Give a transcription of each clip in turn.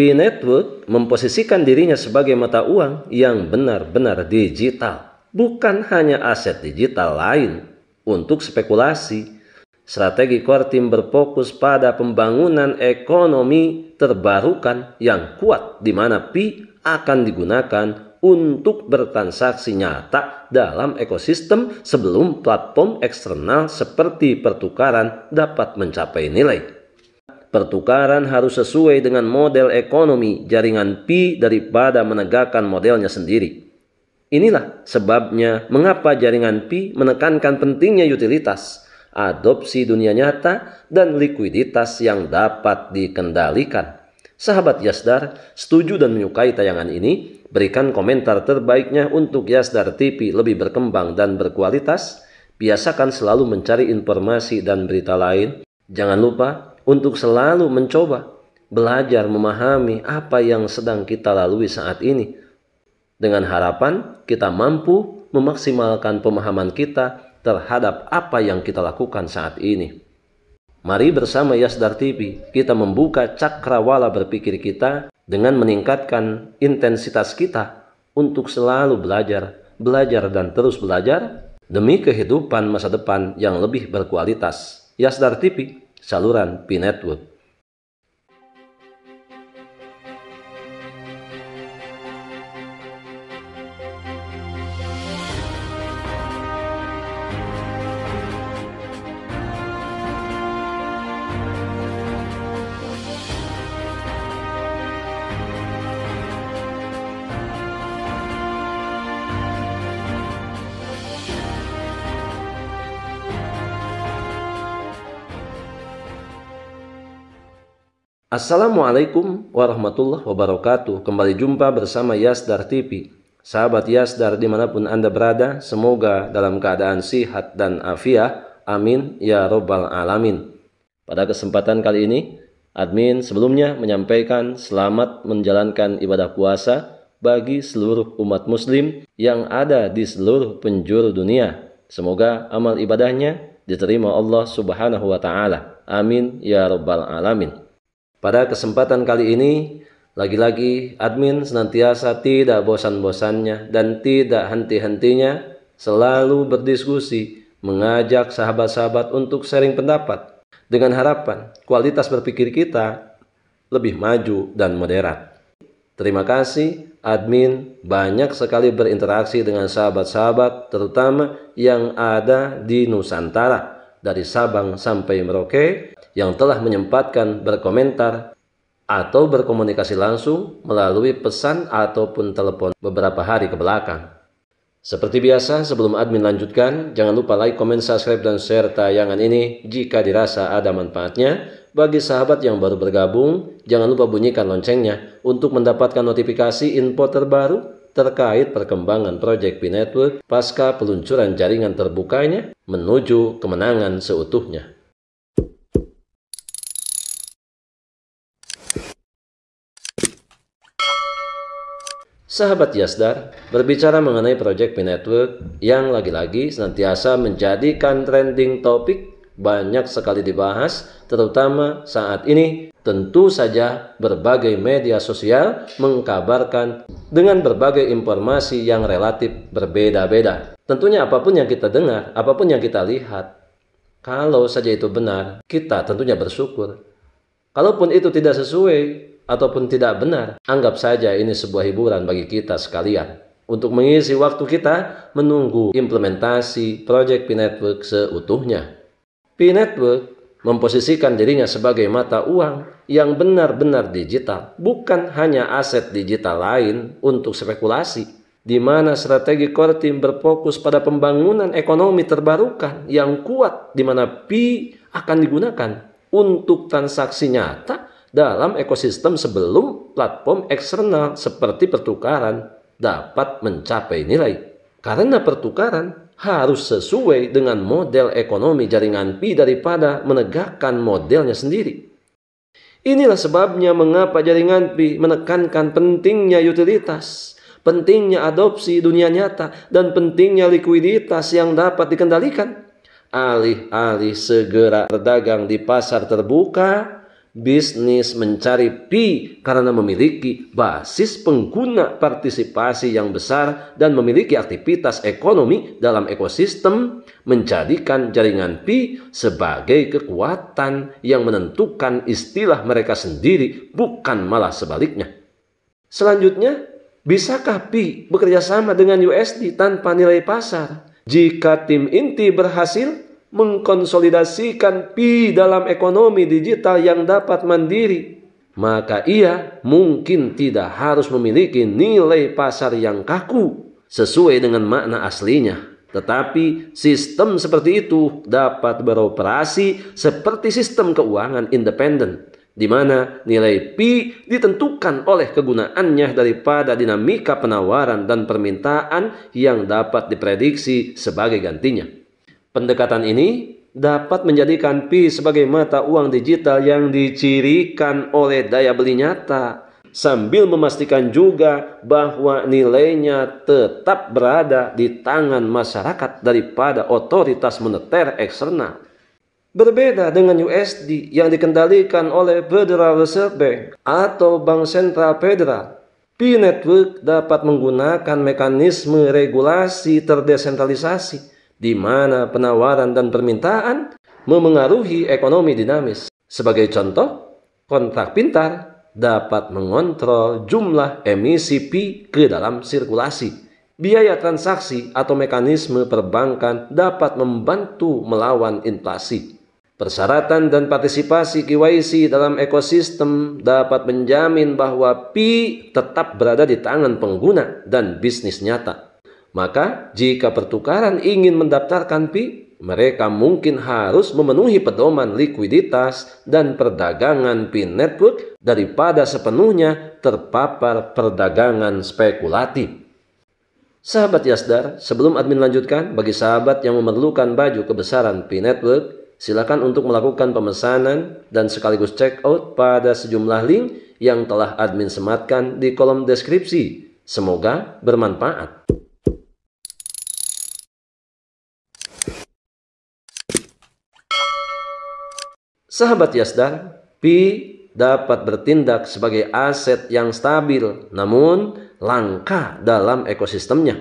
P-Network memposisikan dirinya sebagai mata uang yang benar-benar digital, bukan hanya aset digital lain untuk spekulasi. Strategi core team berfokus pada pembangunan ekonomi terbarukan yang kuat, di mana Pi akan digunakan untuk bertransaksi nyata dalam ekosistem sebelum platform eksternal seperti pertukaran dapat mencapai nilai. Pertukaran harus sesuai dengan model ekonomi jaringan Pi daripada menegakkan modelnya sendiri. Inilah sebabnya mengapa jaringan Pi menekankan pentingnya utilitas, adopsi dunia nyata, dan likuiditas yang dapat dikendalikan. Sahabat Yasdar, setuju dan menyukai tayangan ini? Berikan komentar terbaiknya untuk Yasdar TV lebih berkembang dan berkualitas. Biasakan selalu mencari informasi dan berita lain. Jangan lupa untuk selalu mencoba belajar memahami apa yang sedang kita lalui saat ini. Dengan harapan kita mampu memaksimalkan pemahaman kita terhadap apa yang kita lakukan saat ini. Mari bersama Yasdar TV kita membuka cakrawala berpikir kita dengan meningkatkan intensitas kita untuk selalu belajar dan terus belajar demi kehidupan masa depan yang lebih berkualitas. Yasdar TV, saluran P-Network. Assalamualaikum warahmatullahi wabarakatuh. Kembali jumpa bersama Yasdar TV. Sahabat Yasdar dimanapun Anda berada, semoga dalam keadaan sihat dan afiat. Amin ya robbal alamin. Pada kesempatan kali ini, admin sebelumnya menyampaikan selamat menjalankan ibadah puasa bagi seluruh umat muslim yang ada di seluruh penjuru dunia. Semoga amal ibadahnya diterima Allah Subhanahu wa Ta'ala. Amin ya robbal alamin. Pada kesempatan kali ini, lagi-lagi admin senantiasa tidak bosan-bosannya dan tidak henti-hentinya selalu berdiskusi, mengajak sahabat-sahabat untuk sharing pendapat dengan harapan kualitas berpikir kita lebih maju dan moderat. Terima kasih admin banyak sekali berinteraksi dengan sahabat-sahabat terutama yang ada di Nusantara dari Sabang sampai Merauke yang telah menyempatkan berkomentar atau berkomunikasi langsung melalui pesan ataupun telepon beberapa hari ke belakang. Seperti biasa, sebelum admin lanjutkan, jangan lupa like, komen, subscribe, dan share tayangan ini jika dirasa ada manfaatnya. Bagi sahabat yang baru bergabung, jangan lupa bunyikan loncengnya untuk mendapatkan notifikasi info terbaru terkait perkembangan proyek P-Network pasca peluncuran jaringan terbukanya menuju kemenangan seutuhnya. Sahabat Yasdar, berbicara mengenai proyek P-Network yang lagi-lagi senantiasa menjadikan trending topik, banyak sekali dibahas, terutama saat ini. Tentu saja berbagai media sosial mengkabarkan dengan berbagai informasi yang relatif berbeda-beda. Tentunya apapun yang kita dengar, apapun yang kita lihat, kalau saja itu benar, kita tentunya bersyukur. Kalaupun itu tidak sesuai ataupun tidak benar, anggap saja ini sebuah hiburan bagi kita sekalian untuk mengisi waktu kita menunggu implementasi proyek P-Network seutuhnya. P-Network memposisikan dirinya sebagai mata uang yang benar-benar digital, bukan hanya aset digital lain untuk spekulasi, di mana strategi core team berfokus pada pembangunan ekonomi terbarukan yang kuat, di mana Pi akan digunakan untuk transaksi nyata dalam ekosistem sebelum platform eksternal seperti pertukaran dapat mencapai nilai. Karena pertukaran harus sesuai dengan model ekonomi jaringan Pi daripada menegakkan modelnya sendiri. Inilah sebabnya mengapa jaringan Pi menekankan pentingnya utilitas, pentingnya adopsi dunia nyata, dan pentingnya likuiditas yang dapat dikendalikan. Alih-alih segera berdagang di pasar terbuka, bisnis mencari Pi karena memiliki basis pengguna partisipasi yang besar dan memiliki aktivitas ekonomi dalam ekosistem, menjadikan jaringan Pi sebagai kekuatan yang menentukan istilah mereka sendiri, bukan malah sebaliknya. Selanjutnya, bisakah Pi bekerja sama dengan USD tanpa nilai pasar? Jika tim inti berhasil mengkonsolidasikan Pi dalam ekonomi digital yang dapat mandiri, maka ia mungkin tidak harus memiliki nilai pasar yang kaku sesuai dengan makna aslinya. Tetapi sistem seperti itu dapat beroperasi seperti sistem keuangan independen, di mana nilai Pi ditentukan oleh kegunaannya daripada dinamika penawaran dan permintaan yang dapat diprediksi sebagai gantinya. Pendekatan ini dapat menjadikan Pi sebagai mata uang digital yang dicirikan oleh daya beli nyata, sambil memastikan juga bahwa nilainya tetap berada di tangan masyarakat daripada otoritas moneter eksternal. Berbeda dengan USD yang dikendalikan oleh Federal Reserve Bank atau Bank Sentral Federal, Pi Network dapat menggunakan mekanisme regulasi terdesentralisasi, di mana penawaran dan permintaan memengaruhi ekonomi dinamis. Sebagai contoh, kontrak pintar dapat mengontrol jumlah emisi Pi ke dalam sirkulasi. Biaya transaksi atau mekanisme perbankan dapat membantu melawan inflasi. Persyaratan dan partisipasi KYC dalam ekosistem dapat menjamin bahwa Pi tetap berada di tangan pengguna dan bisnis nyata. Maka jika pertukaran ingin mendaftarkan Pi, mereka mungkin harus memenuhi pedoman likuiditas dan perdagangan Pi Network daripada sepenuhnya terpapar perdagangan spekulatif. Sahabat Yasdar, sebelum admin lanjutkan, bagi sahabat yang memerlukan baju kebesaran Pi Network, silakan untuk melakukan pemesanan dan sekaligus check out pada sejumlah link yang telah admin sematkan di kolom deskripsi. Semoga bermanfaat. Sahabat Yasdar, Pi dapat bertindak sebagai aset yang stabil namun langka dalam ekosistemnya,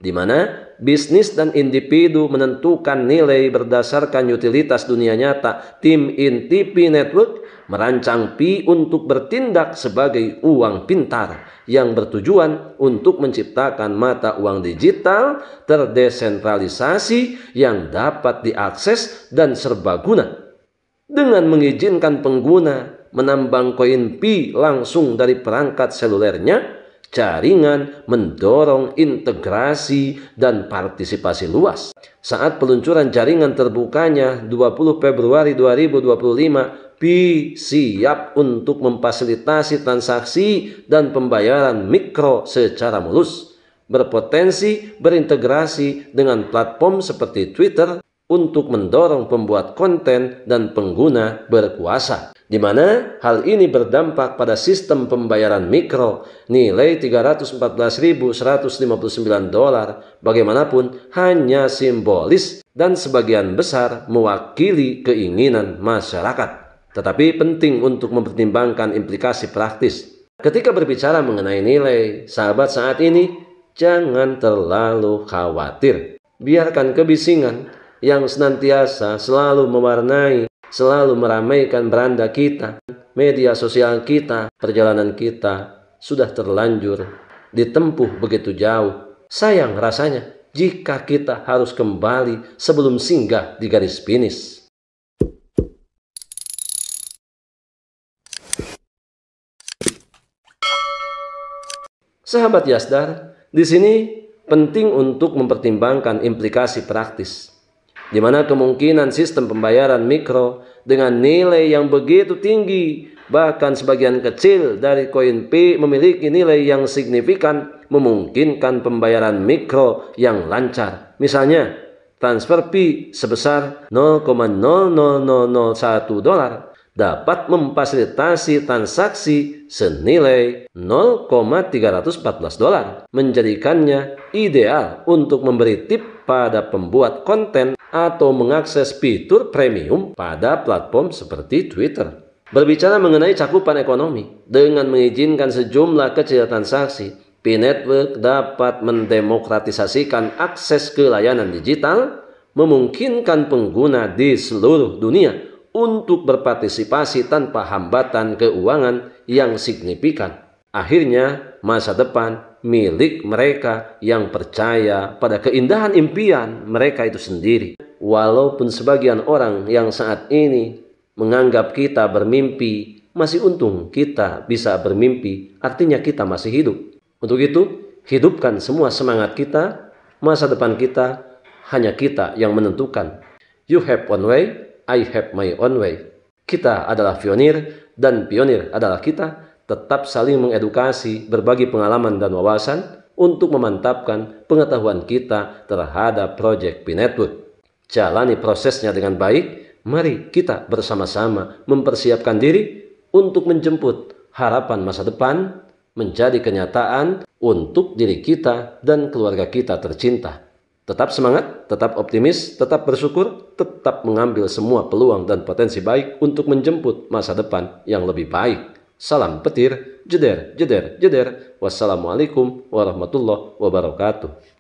di mana bisnis dan individu menentukan nilai berdasarkan utilitas dunia nyata. Tim inti Pi Network merancang Pi untuk bertindak sebagai uang pintar yang bertujuan untuk menciptakan mata uang digital terdesentralisasi yang dapat diakses dan serbaguna, dengan mengizinkan pengguna menambang koin Pi langsung dari perangkat selulernya. Jaringan mendorong integrasi dan partisipasi luas. Saat peluncuran jaringan terbukanya 20 Februari 2025, Pi siap untuk memfasilitasi transaksi dan pembayaran mikro secara mulus, berpotensi berintegrasi dengan platform seperti Twitter untuk mendorong pembuat konten dan pengguna berkuasa, di mana hal ini berdampak pada sistem pembayaran mikro nilai $314.159 bagaimanapun hanya simbolis dan sebagian besar mewakili keinginan masyarakat. Tetapi penting untuk mempertimbangkan implikasi praktis. Ketika berbicara mengenai nilai, sahabat saat ini jangan terlalu khawatir. Biarkan kebisingan yang senantiasa selalu mewarnai, selalu meramaikan beranda kita, media sosial kita. Perjalanan kita sudah terlanjur ditempuh begitu jauh. Sayang rasanya jika kita harus kembali sebelum singgah di garis finish. Sahabat Yasdar, di sini penting untuk mempertimbangkan implikasi praktis, di mana kemungkinan sistem pembayaran mikro dengan nilai yang begitu tinggi, bahkan sebagian kecil dari koin Pi memiliki nilai yang signifikan, memungkinkan pembayaran mikro yang lancar. Misalnya, transfer Pi sebesar $0,00001 dapat memfasilitasi transaksi senilai $0,314, menjadikannya ideal untuk memberi tip pada pembuat konten atau mengakses fitur premium pada platform seperti Twitter. Berbicara mengenai cakupan ekonomi, dengan mengizinkan sejumlah kecil transaksi, P-Network dapat mendemokratisasikan akses ke layanan digital, memungkinkan pengguna di seluruh dunia untuk berpartisipasi tanpa hambatan keuangan yang signifikan. Akhirnya, masa depan milik mereka yang percaya pada keindahan impian mereka itu sendiri. Walaupun sebagian orang yang saat ini menganggap kita bermimpi, masih untung kita bisa bermimpi, artinya kita masih hidup. Untuk itu, hidupkan semua semangat kita, masa depan kita, hanya kita yang menentukan. You have one way, I have my own way. Kita adalah pionir, dan pionir adalah kita. Tetap saling mengedukasi, berbagi pengalaman dan wawasan untuk memantapkan pengetahuan kita terhadap proyek P-Network. Jalani prosesnya dengan baik. Mari kita bersama-sama mempersiapkan diri untuk menjemput harapan masa depan menjadi kenyataan untuk diri kita dan keluarga kita tercinta. Tetap semangat, tetap optimis, tetap bersyukur, tetap mengambil semua peluang dan potensi baik untuk menjemput masa depan yang lebih baik. Salam petir, jeder, jeder, jeder. Wassalamualaikum warahmatullahi wabarakatuh.